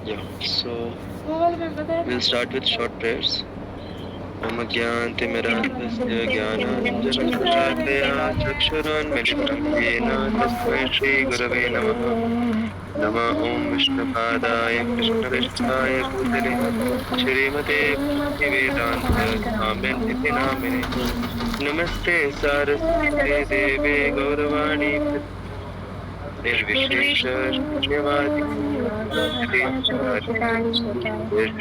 Yeah. So we'll start with short prayers. मम ज्ञानतिमिरान्धस्य ज्ञानाञ्जनशलाकया चक्षुरुन्मिलितं येन तस्मै श्रीगुरवे नमः। नमः ॐ विष्णुपादाय कृष्णप्रेष्ठाय भूतले श्रीमते भक्तिवेदान्त स्वामिनिति नामिने। नमस्ते सारस्वते देवे गौरवाणी निर्विशेष शून्यवादी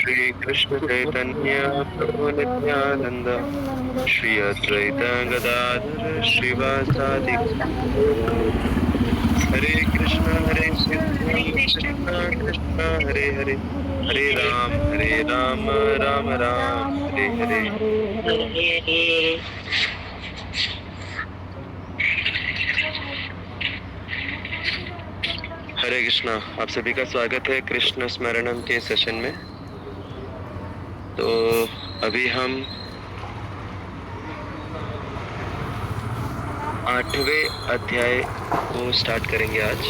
श्री कृष्ण चैतन्य प्रभु नित्यानंद श्री अद्वैत गदाधर श्रीवासादि हरे कृष्ण कृष्ण कृष्ण हरे हरे हरे राम राम राम हरे हरे। हरे कृष्णा। आप सभी का स्वागत है कृष्ण स्मरणम के सेशन में। तो अभी हम 8वें अध्याय को स्टार्ट करेंगे आज।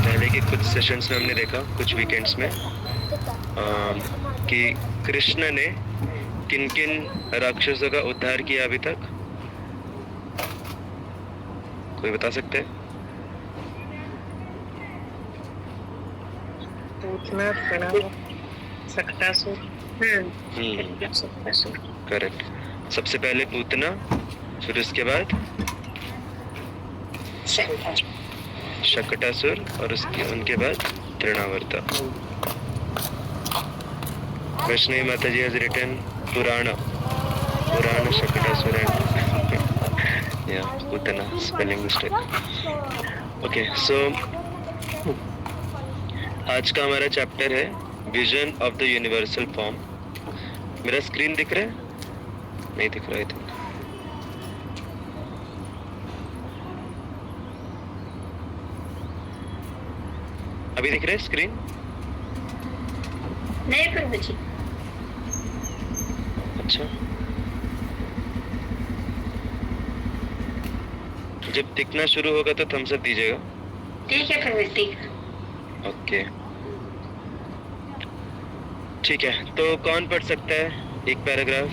पहले के कुछ सेशंस में हमने देखा, कुछ वीकेंड्स में, कि कृष्ण ने किन किन राक्षसों का उद्धार किया अभी तक। कोई बता सकते हैं? करेक्ट। सबसे पहले पूतना, फिर उसके बाद शकटासुर और उनके बाद तृणावर्ता। वैष्णवी माता जी has written पुराण Shakatasura and Putana, spelling mistake. Okay, so आज का हमारा चैप्टर है vision of the universal form. मेरा स्क्रीन दिख रहा है? नहीं दिख रहा है। अभी दिख रहा है स्क्रीन? नहीं प्रभु जी। अच्छा, जब दिखना शुरू होगा तो थम्स अप दीजिएगा। ठीक है प्रभु जी। ओके, ठीक है। तो कौन पढ़ सकता है एक पैराग्राफ?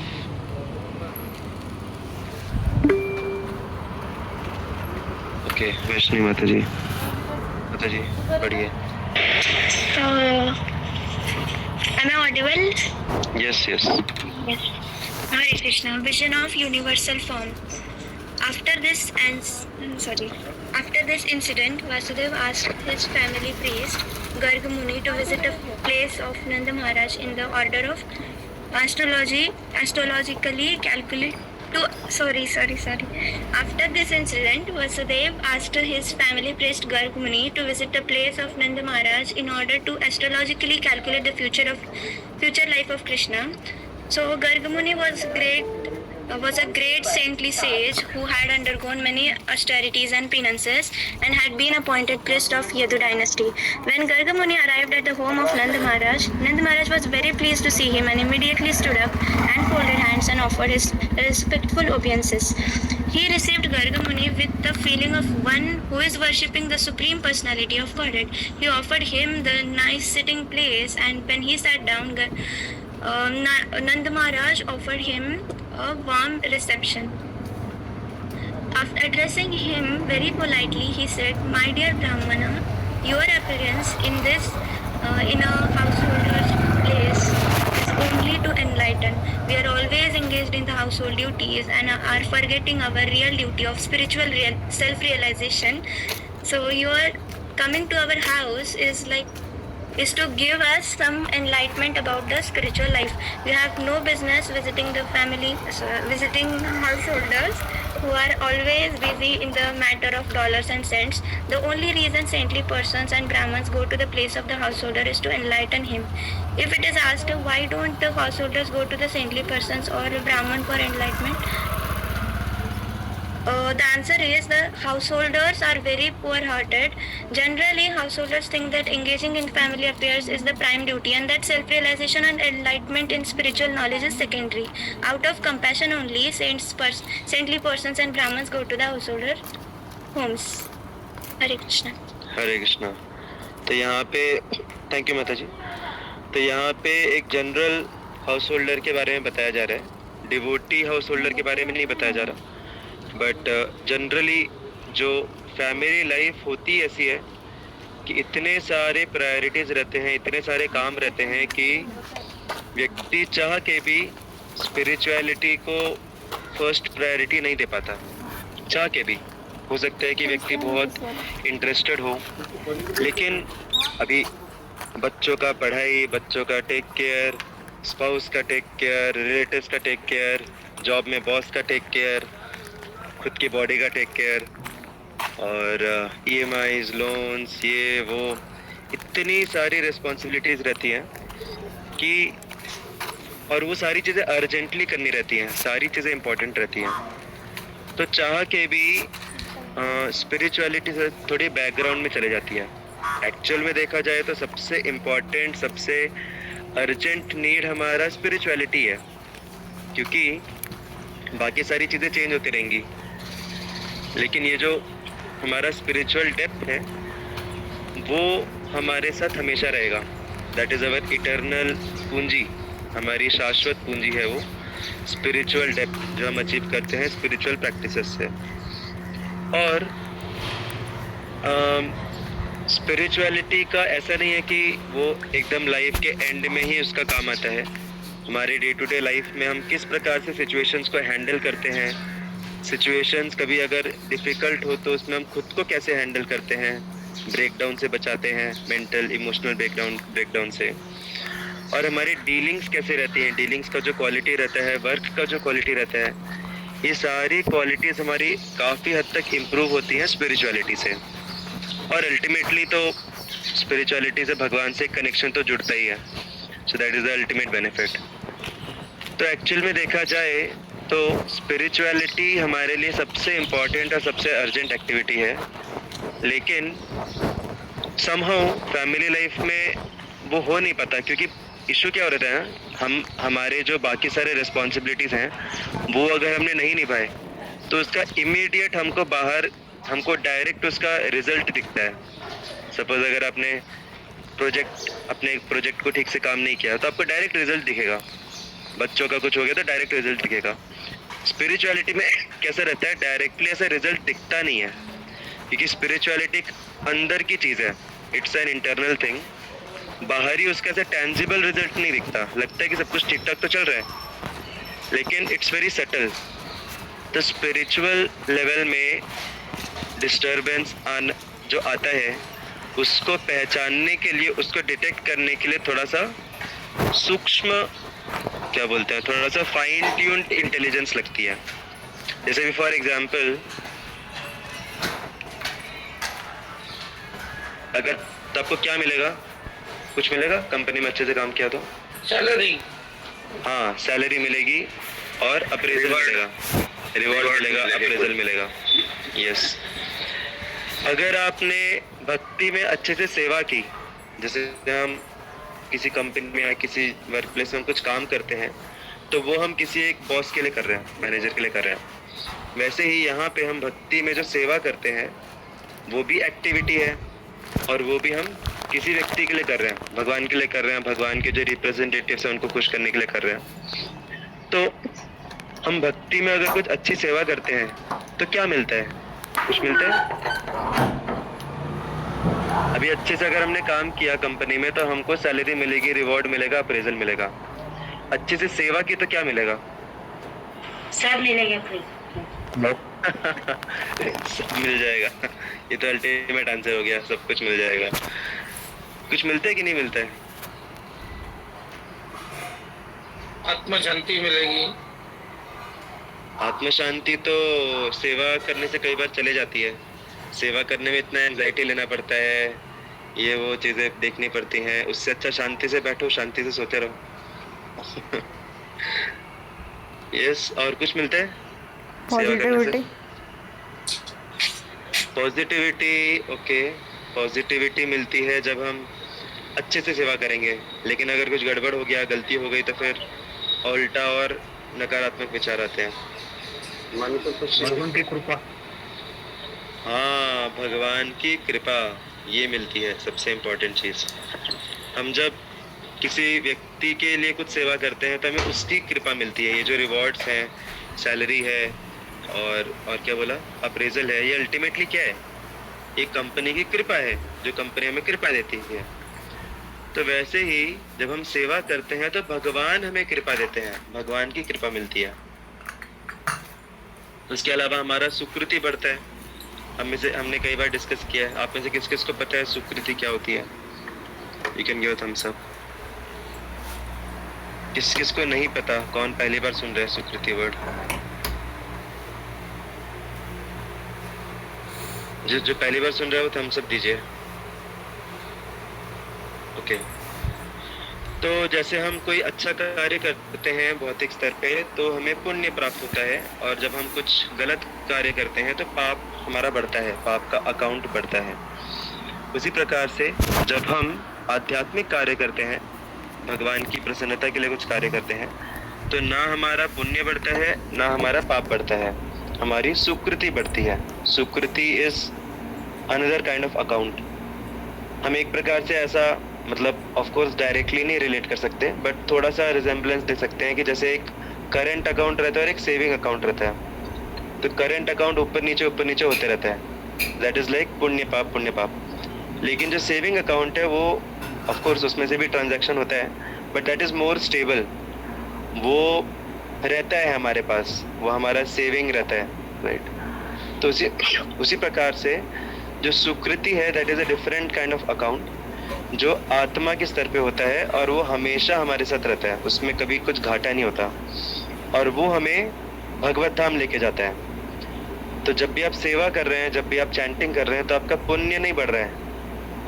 ओके, वैष्णवी माता जी पढ़िए। Am I audible? Yes. Yes. Hare Krishna. Vision of universal form. After this incident, Vasudeva asked his family priest Garg Muni to visit a place of Nanda Maharaj in the order of astrologically calculate. After this incident, Vasudeva asked his family priest Garg Muni to visit a place of Nanda Maharaj in order to astrologically calculate the future life of Krishna. So Garg Muni was a great saintly sage who had undergone many austerities and penances and had been appointed priest of Yadu dynasty. When Garg Muni arrived at the home of Nanda Maharaj was very pleased to see him and immediately stood up and folded hands and offered his respectful obeisances. He received Garg Muni with the feeling of one who is worshipping the Supreme Personality of Godhead. He offered him the nice sitting place, and when he sat down, Nanda Maharaj offered him a warm reception. After addressing him very politely, he said, "My dear Brahmana, your appearance in a householder's place is only to enlighten. We are always engaged in the household duties and are forgetting our real duty of spiritual self-realization. So your coming to our house is to give us some enlightenment about the spiritual life. We have no business visiting householders who are always busy in the matter of dollars and cents. The only reason saintly persons and Brahmins go to the place of the householder is to enlighten him. If it is asked, why don't the householders go to the saintly persons or Brahman for enlightenment? The answer is the householders are very poor-hearted. Generally, householders think that engaging in family affairs is the prime duty and that self-realization and enlightenment in spiritual knowledge is secondary. Out of compassion only, saintly persons and Brahmins go to the householder homes. Hare Krishna. हरे कृष्णा। तो यहाँ पे thank you माता जी। तो यहाँ पे एक general house holder के बारे में बताया जा रहा है, डिवोटी हाउस होल्डर के बारे में नहीं बताया जा रहा, बट जनरली जो फैमिली लाइफ होती ऐसी है कि इतने सारे प्रायोरिटीज़ रहते हैं, इतने सारे काम रहते हैं कि व्यक्ति चाह के भी स्पिरिचुअलिटी को फर्स्ट प्रायोरिटी नहीं दे पाता। चाह के भी हो सकता है कि व्यक्ति बहुत इंटरेस्टेड हो, लेकिन अभी बच्चों का पढ़ाई, बच्चों का टेक केयर, स्पाउस का टेक केयर, रिलेटिव्स का टेक केयर, जॉब में बॉस का टेक केयर, खुद की बॉडी का टेक केयर और EMIs, लोन्स, ये वो इतनी सारी रिस्पॉन्सिबिलिटीज़ रहती हैं कि और वो सारी चीज़ें अर्जेंटली करनी रहती हैं, सारी चीज़ें इंपॉर्टेंट रहती हैं। तो चाह के भी स्पिरिचुअलिटी से थोड़ी बैकग्राउंड में चले जाती है। एक्चुअल में देखा जाए तो सबसे इम्पॉर्टेंट, सबसे अर्जेंट नीड हमारा स्पिरिचुअलिटी है, क्योंकि बाकी सारी चीज़ें चेंज होती रहेंगी, लेकिन ये जो हमारा स्पिरिचुअल डेप्थ है वो हमारे साथ हमेशा रहेगा। दैट इज़ अवर इटर्नल पूंजी, हमारी शाश्वत पूंजी है वो स्पिरिचुअल डेप्थ जो हम अचीव करते हैं स्पिरिचुअल प्रैक्टिसेस से। और स्पिरिचुअलिटी का ऐसा नहीं है कि वो एकदम लाइफ के एंड में ही उसका काम आता है। हमारे डे टू डे लाइफ में हम किस प्रकार से सिचुएशंस को हैंडल करते हैं, सिचुएशंस कभी अगर डिफ़िकल्ट हो तो उसमें हम खुद को कैसे हैंडल करते हैं, ब्रेकडाउन से बचाते हैं, मेंटल इमोशनल ब्रेकडाउन से, और हमारी डीलिंग्स कैसे रहती हैं, डीलिंग्स का जो क्वालिटी रहता है, वर्क का जो क्वालिटी रहता है, ये सारी क्वालिटीज़ हमारी काफ़ी हद तक इम्प्रूव होती हैं स्पिरिचुअलिटी से। और अल्टीमेटली तो स्पिरिचुअलिटी से भगवान से कनेक्शन तो जुड़ता ही है। So that is the ultimate benefit. तो एक्चुअल में देखा जाए तो स्पिरिचुअलिटी हमारे लिए सबसे इम्पॉर्टेंट और सबसे अर्जेंट एक्टिविटी है, लेकिन समहाउ फैमिली लाइफ में वो हो नहीं पाता, क्योंकि इशू क्या हो रहता है, हमारे जो बाकी सारे रिस्पॉन्सिबिलिटीज़ हैं वो अगर हमने नहीं निभाए तो उसका इमीडिएट हमको डायरेक्ट उसका रिजल्ट दिखता है। सपोज अगर आपने अपने प्रोजेक्ट को ठीक से काम नहीं किया तो आपको डायरेक्ट रिजल्ट दिखेगा, बच्चों का कुछ हो गया तो डायरेक्ट रिजल्ट दिखेगा। स्पिरिचुअलिटी में कैसा रहता है, डायरेक्टली ऐसा रिजल्ट दिखता नहीं है, क्योंकि स्पिरिचुअलिटी अंदर की चीज़ है, इट्स एन इंटरनल थिंग। बाहरी उसका ऐसा टेंजिबल रिजल्ट नहीं दिखता, लगता है कि सब कुछ ठीक ठाक तो चल रहा है, लेकिन इट्स वेरी सटल। तो स्पिरिचुअल लेवल में डिस्टर्बेंस जो आता है उसको पहचानने के लिए, उसको डिटेक्ट करने के लिए थोड़ा सा सूक्ष्म, क्या बोलते हैं, थोड़ा सा फाइन ट्यून्ड इंटेलिजेंस लगती है। जैसे भी फॉर एग्जांपल, अगर तो आपको क्या मिलेगा, कुछ मिलेगा, कंपनी में अच्छे से काम किया तो सैलरी, हाँ सैलरी मिलेगी और अप्रेजल मिलेगा, रिवॉर्ड मिलेगा, अप्रेजल मिलेगा। यस, अगर आपने भक्ति में अच्छे से सेवा की, जैसे हम किसी कंपनी में या किसी वर्क प्लेस में हम कुछ काम करते हैं तो वो हम किसी एक बॉस के लिए कर रहे हैं, मैनेजर के लिए कर रहे हैं, वैसे ही यहाँ पे हम भक्ति में जो सेवा करते हैं वो भी एक्टिविटी है, और वो भी हम किसी व्यक्ति के लिए कर रहे हैं, भगवान के लिए कर रहे हैं, भगवान के जो रिप्रेजेंटेटिव्स हैं उनको खुश करने के लिए कर रहे हैं। तो हम भक्ति में अगर कुछ अच्छी सेवा करते हैं तो क्या मिलता है, कुछ मिलता है। अभी अच्छे से अगर हमने काम किया कंपनी में तो हमको सैलरी मिलेगी, रिवॉर्ड मिलेगा, अप्रेजल मिलेगा। अच्छे से सेवा की तो क्या मिलेगा, सब मिलेगा फ्री। सब मिल जाएगा, ये तो अल्टीमेट आंसर हो गया, सब कुछ मिल जाएगा। कुछ मिलता है कि नहीं मिलता है, आत्म शांति मिलेगी। आत्म शांति तो सेवा करने से कई बार चले जाती है, सेवा करने में इतना एंजाइटी लेना पड़ता है, ये वो चीज़ें देखनी पड़ती हैं, उससे अच्छा शांति से बैठो, शांति से सोते रहो। यस, और कुछ मिलता है पॉजिटिविटी। ओके, पॉजिटिविटी मिलती है जब हम अच्छे से सेवा करेंगे, लेकिन अगर कुछ गड़बड़ हो गया, गलती हो गई तो फिर उल्टा और नकारात्मक विचार आते हैं। भगवान की कृपा, हाँ, भगवान की कृपा ये मिलती है सबसे इम्पोर्टेंट चीज़। हम जब किसी व्यक्ति के लिए कुछ सेवा करते हैं तो हमें उसकी कृपा मिलती है। ये जो रिवॉर्ड्स हैं, सैलरी है और क्या बोला, अप्रेजल है, ये अल्टीमेटली क्या है? एक कंपनी की कृपा है, जो कंपनी हमें कृपा देती है। तो वैसे ही जब हम सेवा करते हैं तो भगवान हमें कृपा देते हैं, भगवान की कृपा मिलती है। उसके अलावा हमारा सुकृति बढ़ता है। हमने कई बार डिस्कस किया है। आप में से किस किस को पता है सुकृति क्या होती है? You can give Thums up. किस किस को नहीं पता? कौन पहली बार सुन रहा है सुकृति वर्ड? जो पहली बार सुन रहा है वो थम्स अप दीजिए। ओके। तो जैसे हम कोई अच्छा कार्य करते हैं भौतिक स्तर पे तो हमें पुण्य प्राप्त होता है, और जब हम कुछ गलत कार्य करते हैं तो पाप हमारा बढ़ता है, पाप का अकाउंट बढ़ता है। उसी प्रकार से जब हम आध्यात्मिक कार्य करते हैं, भगवान की प्रसन्नता के लिए कुछ कार्य करते हैं, तो ना हमारा पुण्य बढ़ता है ना हमारा पाप बढ़ता है, हमारी सुकृति बढ़ती है। Sukriti is another kind of account. हम एक प्रकार से ऐसा, मतलब ऑफ कोर्स डायरेक्टली नहीं रिलेट कर सकते, बट थोड़ा सा रिजेम्बलेंस दे सकते हैं कि जैसे एक करंट अकाउंट रहता है और एक सेविंग अकाउंट रहता है। तो करंट अकाउंट ऊपर नीचे होते रहता है, दैट इज लाइक पुण्य पाप। लेकिन जो सेविंग अकाउंट है वो ऑफ कोर्स उसमें से भी ट्रांजैक्शन होता है, but that is more stable. वो रहता है हमारे पास, वो हमारा सेविंग रहता है, राइट। तो उसी प्रकार से जो सुकृति है that is a different kind of account, जो आत्मा के स्तर पे होता है और वो हमेशा हमारे साथ रहता है, उसमें कभी कुछ घाटा नहीं होता, और वो हमें भगवत धाम लेके जाता है। तो जब भी आप सेवा कर रहे हैं, जब भी आप चैंटिंग कर रहे हैं, तो आपका पुण्य नहीं बढ़ रहा है,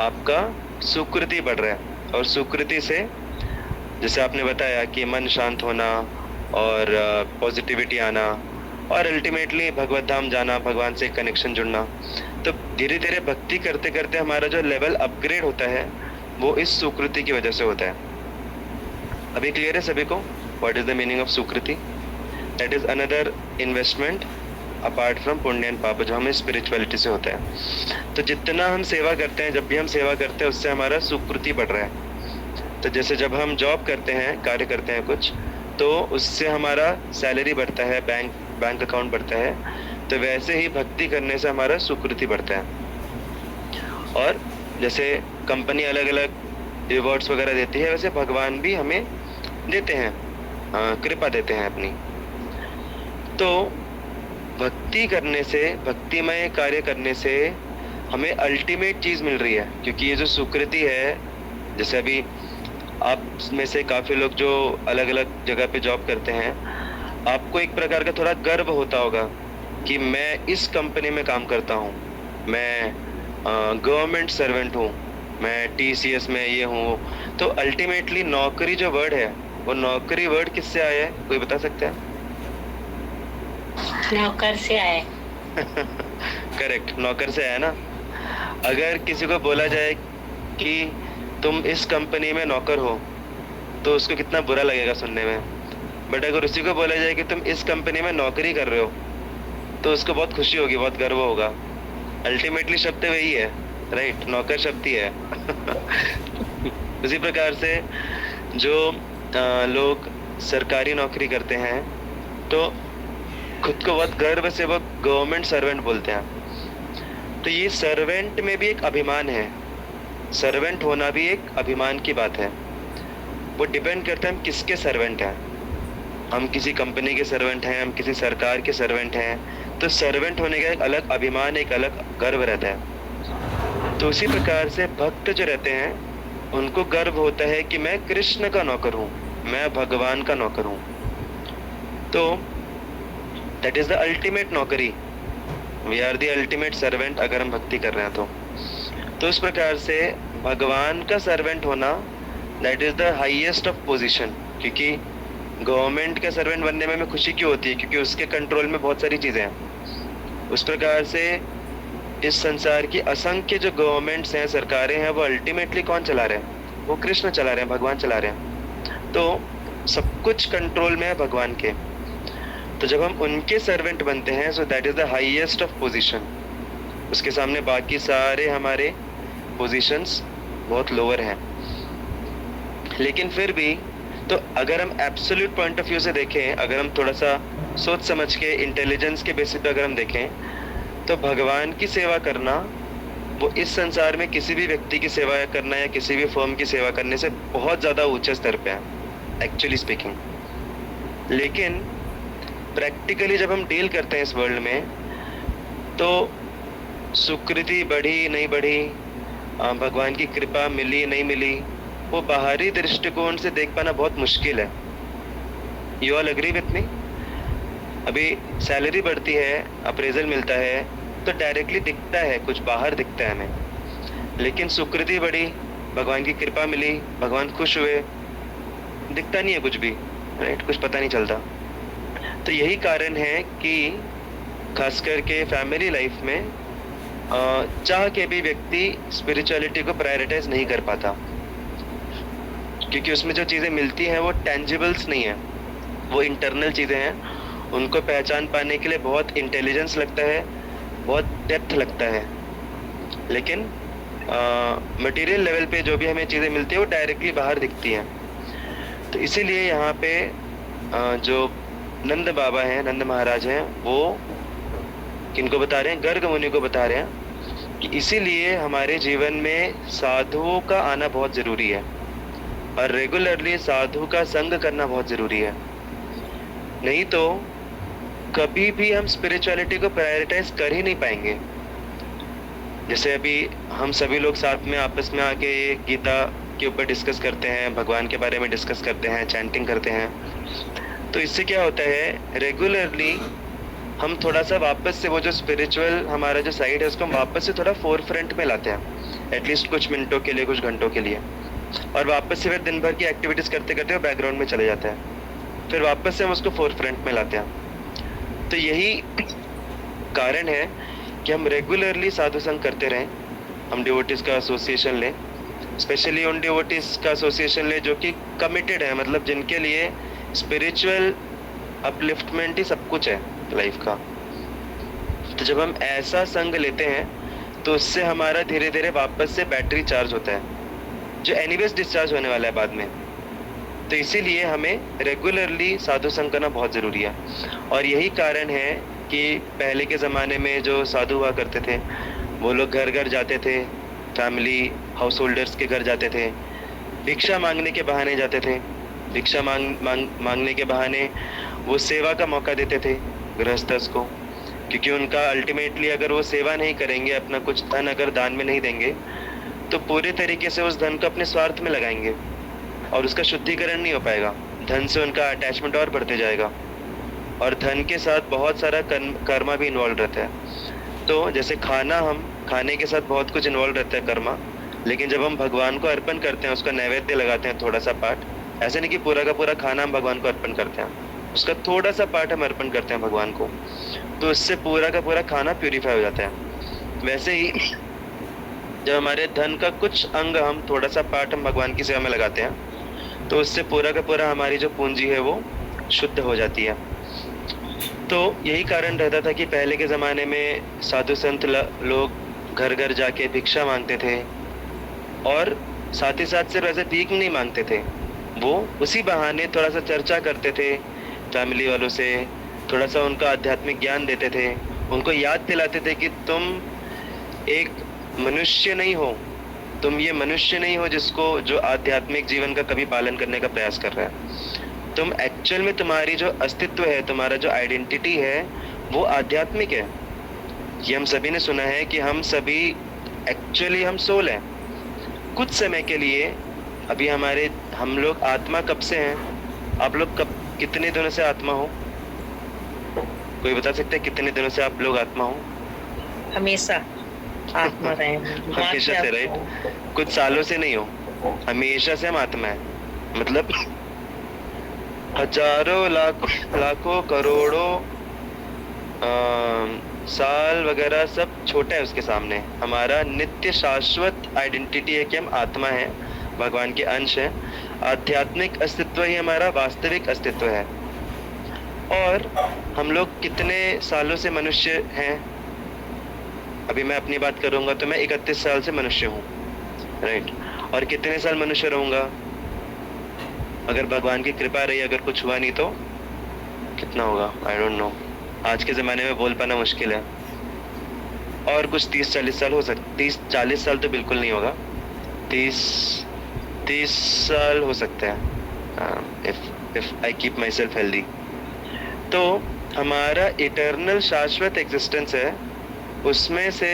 आपका सुकृति बढ़ रहा है। और सुकृति से जैसे आपने बताया कि मन शांत होना और पॉजिटिविटी आना और अल्टीमेटली भगवत धाम जाना, भगवान से कनेक्शन जुड़ना। तो धीरे धीरे भक्ति करते करते हमारा जो लेवल अपग्रेड होता है वो इस सुकृति की वजह से होता है। अभी क्लियर है सभी को what is the meaning of Sukriti? That is another investment apart from पुण्य एंड पाप, जो हमें स्पिरिचुअलिटी से होता है। तो जितना हम सेवा करते हैं, जब भी हम सेवा करते हैं, उससे हमारा सुकृति बढ़ रहा है। तो जैसे जब हम जॉब करते हैं, कार्य करते हैं कुछ, तो उससे हमारा सैलरी बढ़ता है, बैंक अकाउंट बढ़ता है। तो वैसे ही भक्ति करने से हमारा सुकृति बढ़ता है। और जैसे कंपनी अलग अलग रिवॉर्ड्स वगैरह देती है, वैसे भगवान भी हमें देते हैं, कृपा देते हैं अपनी। तो भक्ति करने से, भक्तिमय कार्य करने से हमें अल्टीमेट चीज़ मिल रही है। क्योंकि ये जो सुकृति है, जैसे अभी आप में से काफ़ी लोग जो अलग अलग जगह पे जॉब करते हैं, आपको एक प्रकार का थोड़ा गर्व होता होगा कि मैं इस कंपनी में काम करता हूँ, मैं गवर्नमेंट सर्वेंट हूँ, मैं TCS में ये हूँ। तो अल्टीमेटली नौकरी जो वर्ड है, वो नौकरी वर्ड किससे आया है, कोई बता सकता है? नौकर से आए। करेक्ट, नौकर से आया ना। अगर किसी को बोला जाए कि तुम इस कंपनी में नौकर हो तो उसको कितना बुरा लगेगा सुनने में, बट अगर उसी को बोला जाए कि तुम इस कंपनी में नौकरी कर रहे हो तो उसको बहुत खुशी होगी, बहुत गर्व होगा। अल्टीमेटली शब्द वही है, राइट, नौकर शब्द ही है। उसी प्रकार से जो लोग सरकारी नौकरी करते हैं तो खुद को बहुत गर्व से वो गवर्नमेंट सर्वेंट बोलते हैं। तो ये सर्वेंट में भी एक अभिमान है, सर्वेंट होना भी एक अभिमान की बात है। वो डिपेंड करता है हम किसके सर्वेंट हैं। हम किसी कंपनी के सर्वेंट हैं, हम किसी सरकार के सर्वेंट हैं, तो सर्वेंट होने का एक अलग अभिमान, एक अलग गर्व रहता है। तो उसी प्रकार से भक्त जो रहते हैं उनको गर्व होता है कि मैं कृष्ण का नौकर हूँ, मैं भगवान का नौकर हूँ। तो दैट इज द अल्टीमेट नौकरी, we are the ultimate servant अगर हम भक्ति कर रहे हैं तो इस प्रकार से भगवान का सर्वेंट होना that is the highest of position. क्योंकि गवर्नमेंट का सर्वेंट बनने में हमें खुशी क्यों होती है? क्योंकि उसके कंट्रोल में बहुत सारी चीज़ें हैं। उस प्रकार से इस संसार की असंख्य जो गवर्नमेंट्स हैं, सरकारें हैं, वो अल्टीमेटली कौन चला रहे हैं? वो कृष्ण चला रहे हैं, भगवान चला रहे हैं। तो सब कुछ कंट्रोल में है भगवान के। तो जब हम उनके सर्वेंट बनते हैं so that is the highest of position. उसके सामने बाकी सारे हमारे पोजीशंस बहुत लोअर हैं। लेकिन फिर भी तो अगर हम एब्सोल्यूट पॉइंट ऑफ व्यू से देखें, अगर हम थोड़ा सा सोच समझ के इंटेलिजेंस के बेसिस पे अगर हम देखें, तो भगवान की सेवा करना वो इस संसार में किसी भी व्यक्ति की सेवा करना या किसी भी फर्म की सेवा करने से बहुत ज़्यादा ऊंचे स्तर पे है एक्चुअली स्पीकिंग। लेकिन प्रैक्टिकली जब हम डील करते हैं इस वर्ल्ड में, तो सुकृति बढ़ी नहीं बढ़ी, भगवान की कृपा मिली नहीं मिली, वो बाहरी दृष्टिकोण से देख पाना बहुत मुश्किल है। You all agree with me? अभी सैलरी बढ़ती है, अप्रेजल मिलता है, तो डायरेक्टली दिखता है, कुछ बाहर दिखता है हमें। लेकिन सुकृति बढ़ी, भगवान की कृपा मिली, भगवान खुश हुए, दिखता नहीं है कुछ भी, राइट? कुछ पता नहीं चलता। तो यही कारण है कि खास करके फैमिली लाइफ में चाह के भी व्यक्ति स्पिरिचुअलिटी को प्रायोरिटाइज नहीं कर पाता, क्योंकि उसमें जो चीज़ें मिलती हैं वो टेंजिबल्स नहीं है, वो इंटरनल चीज़ें हैं। उनको पहचान पाने के लिए बहुत इंटेलिजेंस लगता है, बहुत डेप्थ लगता है। लेकिन मटेरियल लेवल पे जो भी हमें चीज़ें मिलती है वो डायरेक्टली बाहर दिखती हैं। तो इसीलिए यहाँ पे जो नंद बाबा हैं, नंद महाराज हैं, वो किनको बता रहे हैं? गर्ग मुनि को बता रहे हैं कि इसीलिए हमारे जीवन में साधुओं का आना बहुत ज़रूरी है और रेगुलरली साधु का संग करना बहुत ज़रूरी है। नहीं तो कभी भी हम स्पिरिचुअलिटी को प्रायोरिटाइज कर ही नहीं पाएंगे। जैसे अभी हम सभी लोग साथ में आपस में आके गीता के ऊपर डिस्कस करते हैं, भगवान के बारे में डिस्कस करते हैं, चैंटिंग करते हैं, तो इससे क्या होता है, रेगुलरली हम थोड़ा सा वापस से वो जो स्पिरिचुअल हमारा जो साइड है उसको हम वापस से थोड़ा फोर फ्रंट में लाते हैं, एटलीस्ट कुछ मिनटों के लिए, कुछ घंटों के लिए, और वापस से फिर दिन भर की एक्टिविटीज़ करते करते वो बैकग्राउंड में चले जाता है, फिर वापस से हम उसको फोर फ्रंट में लाते हैं। तो यही कारण है कि हम रेगुलरली साधु संग करते रहें, हम डिवोटीज़ का एसोसिएशन लें, स्पेशली उन डिवोटीज़ का एसोसिएशन लें जो कि कमिटेड है, मतलब जिनके लिए स्पिरिचुअल अपलिफ्टमेंट ही सब कुछ है लाइफ का। तो जब हम ऐसा संग लेते हैं तो उससे हमारा धीरे धीरे वापस से बैटरी चार्ज होता है, जो एनीवेज डिस्चार्ज होने वाला है बाद में। तो इसीलिए हमें रेगुलरली साधु संग करना बहुत ज़रूरी है। और यही कारण है कि पहले के ज़माने में जो साधु हुआ करते थे वो लोग घर घर जाते थे, फैमिली हाउस होल्डर्स के घर जाते थे, भिक्षा मांगने के बहाने जाते थे, भिक्षा मांगने के बहाने वो सेवा का मौका देते थे गृहस्थस को, क्योंकि उनका अल्टीमेटली अगर वो सेवा नहीं करेंगे, अपना कुछ धन अगर दान में नहीं देंगे, तो पूरे तरीके से उस धन को अपने स्वार्थ में लगाएंगे और उसका शुद्धिकरण नहीं हो पाएगा। धन से उनका अटैचमेंट और बढ़ते जाएगा और धन के साथ बहुत सारा कर्मा भी इन्वॉल्व रहता है। तो जैसे खाने के साथ बहुत कुछ इन्वॉल्व रहता है कर्मा, लेकिन जब हम भगवान को अर्पण करते हैं, उसका नैवेद्य लगाते हैं थोड़ा सा पार्ट, ऐसे नहीं कि पूरा का पूरा खाना हम भगवान को अर्पण करते हैं, उसका थोड़ा सा पार्ट हम अर्पण करते हैं भगवान को, तो इससे पूरा का पूरा खाना प्यूरीफाई हो जाता है। वैसे ही जब हमारे धन का कुछ अंग हम थोड़ा सा पार्ट हम भगवान की सेवा में लगाते हैं, तो उससे पूरा का पूरा हमारी जो पूंजी है वो शुद्ध हो जाती है। तो यही कारण रहता था कि पहले के ज़माने में साधु संत लोग घर घर जाके भिक्षा मांगते थे, और साथ ही साथ सिर्फ ऐसे भीख नहीं मांगते थे, वो उसी बहाने थोड़ा सा चर्चा करते थे फैमिली वालों से, थोड़ा सा उनका आध्यात्मिक ज्ञान देते थे, उनको याद दिलाते थे कि तुम एक मनुष्य नहीं हो, तुम ये मनुष्य नहीं हो जिसको जो आध्यात्मिक जीवन का कभी पालन करने का प्रयास कर रहा है। तुम एक्चुअल में तुम्हारी जो अस्तित्व है, तुम्हारा जो आइडेंटिटी है वो आध्यात्मिक है। ये हम सभी ने सुना है कि हम सभी एक्चुअली हम सोल हैं। कुछ समय के लिए अभी हम लोग आत्मा कब से हैं? आप लोग कितने दिनों से आत्मा हो? कोई बता सकते हैं कितने दिनों से आप लोग आत्मा हो? हमेशा आत्मा रहे, हमेशा से, राइट? कुछ सालों से नहीं हो, हमेशा से हम आत्मा है। मतलब हजारों लाखों करोड़ों साल वगैरह सब छोटा है उसके सामने। हमारा नित्य शाश्वत आइडेंटिटी है कि हम आत्मा हैं, भगवान के अंश हैं। आध्यात्मिक अस्तित्व ही हमारा वास्तविक अस्तित्व है। और हम लोग कितने सालों से मनुष्य हैं? अभी मैं अपनी बात करूंगा तो मैं 31 साल से मनुष्य हूँ, राइट? और कितने साल मनुष्य रहूंगा? अगर भगवान की कृपा रही, अगर कुछ हुआ नहीं तो कितना होगा, आई डोंट नो। आज के ज़माने में बोल पाना मुश्किल है। और कुछ 30-40 साल हो सकते, 30-40 साल तो बिल्कुल नहीं होगा, 30 साल हो सकते हैं, if I keep my self healthy. तो हमारा इटर्नल शाश्वत एग्जिस्टेंस है, उसमें से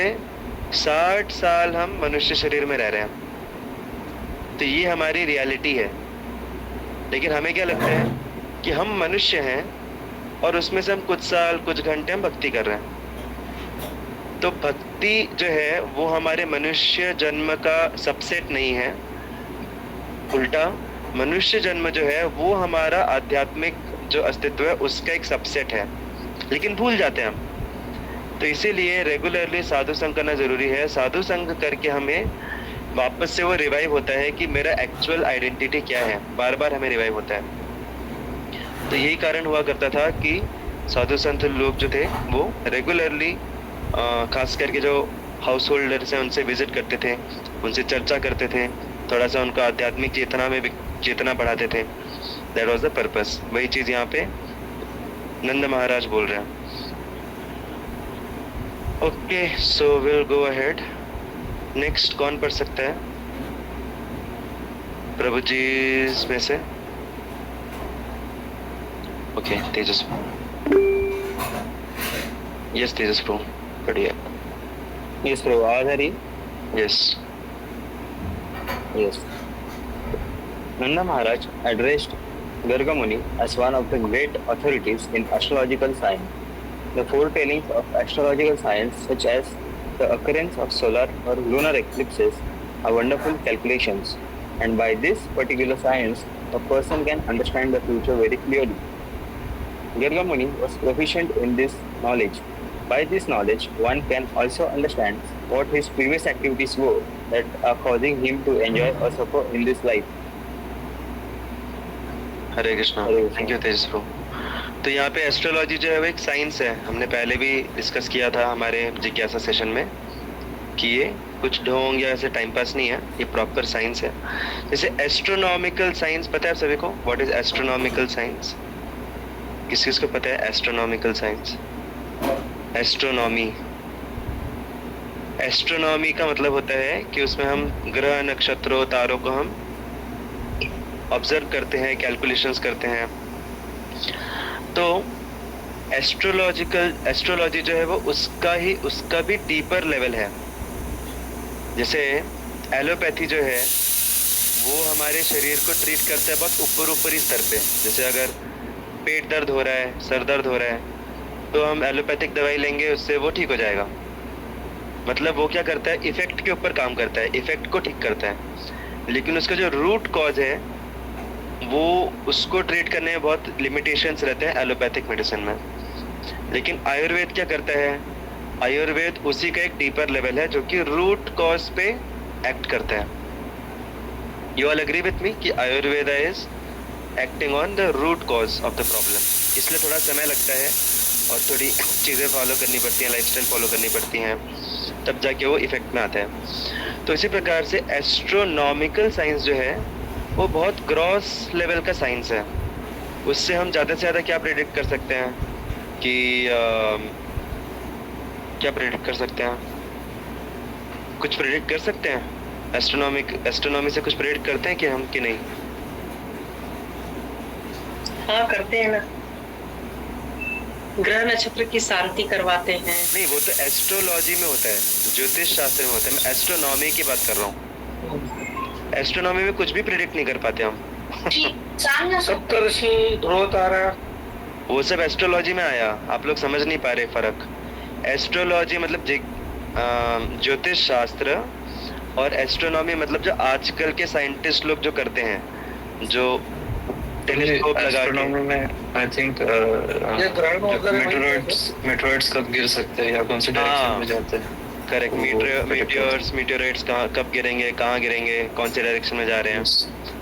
60 साल हम मनुष्य शरीर में रह रहे हैं। तो ये हमारी रियलिटी है। लेकिन हमें क्या लगता है कि हम मनुष्य हैं और उसमें से हम कुछ साल, कुछ घंटे हम भक्ति कर रहे हैं। तो भक्ति जो है वो हमारे मनुष्य जन्म का सबसेट नहीं है, उल्टा मनुष्य जन्म जो है वो हमारा आध्यात्मिक जो अस्तित्व है उसका एक सबसेट है, लेकिन भूल जाते हैं हम। तो इसीलिए रेगुलरली साधु संग करना ज़रूरी है। साधु संग करके हमें वापस से वो रिवाइव होता है कि मेरा एक्चुअल आइडेंटिटी क्या है, बार बार हमें रिवाइव होता है। तो यही कारण हुआ करता था कि साधु संत लोग जो थे वो रेगुलरली खास करके जो हाउस होल्डर्स हैं उनसे विजिट करते थे, उनसे चर्चा करते थे, थोड़ा सा उनका आध्यात्मिक चेतना में चेतना बढ़ाते थे। That was the purpose. वही चीज़ यहाँ पे नंद महाराज बोल रहे हैं। Okay, so will go ahead. Next कौन पढ़ सकता है प्रभु जी में से? ओके, तेजस। यस तेजस प्रभु, बढ़िया। Yes, Prabhu. आवाज आ रही? Yes. Yes. Nanda Maharaj addressed Garga Muni as one of the great authorities in astrological science. The foretellings of astrological science, such as the occurrence of solar or lunar eclipses, are wonderful calculations, and by this particular science, a person can understand the future very clearly. Garga Muni was proficient in this knowledge. By this knowledge, one can also understand what his previous activities were that are causing him to enjoy or suffer in this life. Hare Krishna. Hare Krishna. Thank you Tejas प्रभु। तो यहाँ पे astrology जो है वो एक science है। हमने पहले भी डिस्कस किया था हमारे जिज्ञासा सेशन में कि ये कुछ ढोंग या ऐसे टाइम पास नहीं है, ये प्रॉपर साइंस है। जैसे एस्ट्रोनॉमिकल साइंस पता है आप सभी को? What is astronomical science? किस किस को पता है एस्ट्रोनॉमिकल साइंस? एस्ट्रोनॉमी, एस्ट्रोनॉमी का मतलब होता है कि उसमें हम ग्रह, नक्षत्रों, तारों को हम ऑब्जर्व करते हैं, कैलकुलेशंस करते हैं। तो एस्ट्रोलॉजी जो है वो उसका भी डीपर लेवल है। जैसे एलोपैथी जो है वो हमारे शरीर को ट्रीट करता है बहुत ऊपरी स्तर पे। जैसे अगर पेट दर्द हो रहा है, सर दर्द हो रहा है, तो हम एलोपैथिक दवाई लेंगे, उससे वो ठीक हो जाएगा। मतलब वो क्या करता है, इफेक्ट के ऊपर काम करता है, इफेक्ट को ठीक करता है। लेकिन उसका जो रूट कॉज है वो उसको ट्रीट करने में बहुत लिमिटेशंस रहते हैं एलोपैथिक मेडिसिन में। लेकिन आयुर्वेद क्या करता है, आयुर्वेद उसी का एक डीपर लेवल है जो कि रूट कॉज पे एक्ट करता है। You all agree with me कि Ayurveda is acting on the root cause of the problem. इसलिए थोड़ा समय लगता है और थोड़ी चीज़ें फॉलो करनी पड़ती हैं, लाइफस्टाइल फॉलो करनी पड़ती हैं, तब जाके वो इफेक्ट में आता है। तो इसी प्रकार से एस्ट्रोनॉमिकल साइंस जो है वो बहुत ग्रॉस लेवल का साइंस है। उससे हम ज़्यादा से ज़्यादा क्या प्रेडिक्ट कर सकते हैं कि क्या प्रेडिक्ट कर सकते हैं? कुछ प्रेडिक्ट कर सकते हैं? एस्ट्रोनॉमी से कुछ प्रेडिक्ट करते हैं कि हम कि नहीं? हाँ, करते हैं ना। ग्रह नक्षत्र की शांति करवाते हैं। नहीं, वो तो एस्ट्रोलॉजी में होता है, ज्योतिष शास्त्र में होता है। मैं एस्ट्रोनॉमी की बात कर रहा हूँ। एस्ट्रोनॉमी में कुछ भी प्रेडिक्ट नहीं कर पाते हम। सप्तर्षि, ध्रुव तारा, वो सब एस्ट्रोलॉजी में आया। आप लोग समझ नहीं पा रहे फर्क। एस्ट्रोलॉजी मतलब ज्योतिष शास्त्र, और एस्ट्रोनॉमी मतलब जो आजकल के साइंटिस्ट लोग जो करते हैं, जो टेलीस्कोप लगा के में आई थिंक ये ग्रहण वगैरह मेटेरियड्स कब गिर सकते हैं या कौन से डायरेक्शन में जाते हैं। करेक्ट। मीटियोर्स कब गिरेंगे, कहाँ गिरेंगे, कौन से डायरेक्शन में जा रहे हैं,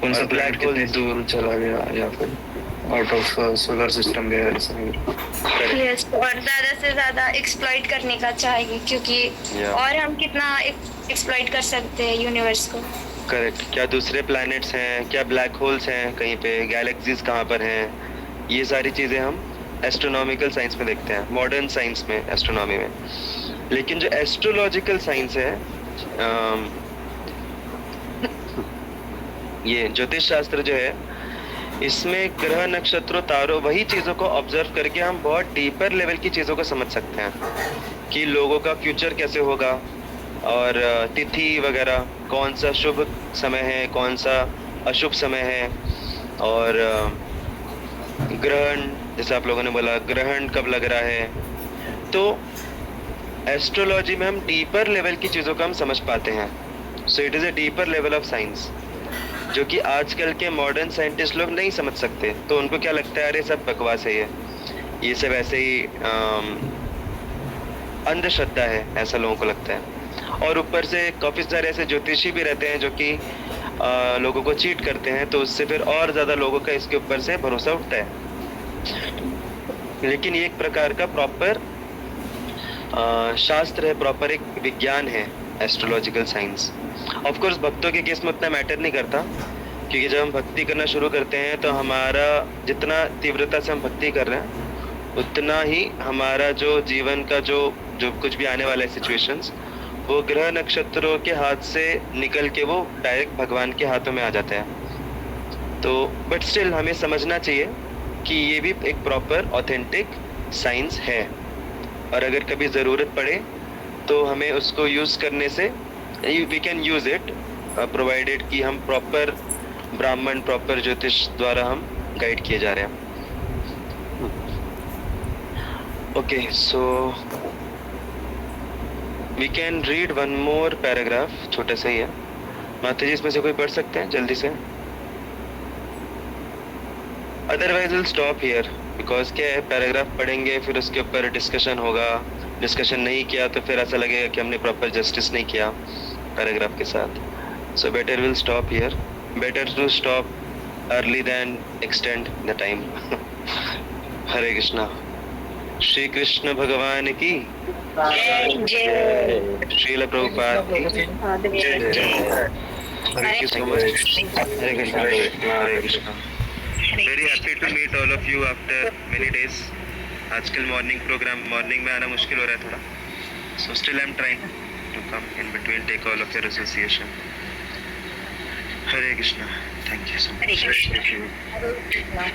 कौन सा प्लैनेट कितनी दूर चला गया या फिर आउट ऑफ सोलर सिस्टम गया। यस, और ज़्यादा से ज़्यादा एक्सप्लॉइट करने का चाहेंगे, क्योंकि और हम कितना एक्सप्लॉइट कर सकते हैं यूनिवर्स को। करेक्ट। क्या दूसरे प्लैनेट्स हैं, क्या ब्लैक होल्स हैं कहीं पे, गैलेक्सीज कहाँ पर हैं, ये सारी चीज़ें हम एस्ट्रोनॉमिकल साइंस में देखते हैं, मॉडर्न साइंस में, एस्ट्रोनॉमी में। लेकिन जो एस्ट्रोलॉजिकल साइंस है, ये ज्योतिष शास्त्र जो है, इसमें ग्रह नक्षत्रों तारों वही चीज़ों को ऑब्जर्व करके हम बहुत डीपर लेवल की चीज़ों को समझ सकते हैं कि लोगों का फ्यूचर कैसे होगा, और तिथि वगैरह, कौन सा शुभ समय है, कौन सा अशुभ समय है, और ग्रहण, जैसे आप लोगों ने बोला ग्रहण कब लग रहा है। तो एस्ट्रोलॉजी में हम डीपर लेवल की चीज़ों को हम समझ पाते हैं। So it is a deeper level of science जो कि आजकल के मॉडर्न साइंटिस्ट लोग नहीं समझ सकते। तो उनको क्या लगता है, अरे सब बकवास है, ये सब ऐसे ही अंधश्रद्धा है, ऐसा लोगों को लगता है। और ऊपर से काफ़ी सारे ऐसे ज्योतिषी भी रहते हैं जो कि लोगों को चीट करते हैं, तो उससे फिर और ज़्यादा लोगों का इसके ऊपर से भरोसा उठता है। लेकिन ये एक प्रकार का प्रॉपर शास्त्र है, प्रॉपर एक विज्ञान है एस्ट्रोलॉजिकल साइंस। ऑफ कोर्स भक्तों के केस में उतना मैटर नहीं करता, क्योंकि जब हम भक्ति करना शुरू करते हैं तो हमारा जितना तीव्रता से हम भक्ति कर रहे हैं उतना ही हमारा जो जीवन का जो कुछ भी आने वाला है सिचुएशंस, वो ग्रह नक्षत्रों के हाथ से निकल के वो डायरेक्ट भगवान के हाथों में आ जाते हैं। तो बट स्टिल हमें समझना चाहिए कि ये भी एक प्रॉपर ऑथेंटिक साइंस है, और अगर कभी ज़रूरत पड़े तो हमें उसको यूज़ करने से we can use it, provided कि हम प्रॉपर ब्राह्मण, प्रॉपर ज्योतिष द्वारा हम गाइड किए जा रहे हैं। Okay, so we can read one more paragraph, छोटा सा ही है। माता जी इसमें से कोई पढ़ सकते हैं जल्दी से? Otherwise will stop here, because क्या है, पैराग्राफ पढ़ेंगे फिर उसके ऊपर डिस्कशन होगा, डिस्कशन नहीं किया तो फिर ऐसा लगेगा कि हमने प्रॉपर जस्टिस नहीं किया पैराग्राफ के साथ। So better will stop here, better to stop early than extend the time. Hare Krishna. Shri Krishna भगवान की श्रील प्रभुपाद की Thank you so much. Hare Krishna. Hare Krishna. Very happy to meet all of you after many days. आजकल morning में आना मुश्किल हो रहा है थोड़ा, so still I'm trying to come in between, take all of your association. Hare Krishna. Thank you so much. Hare Krishna.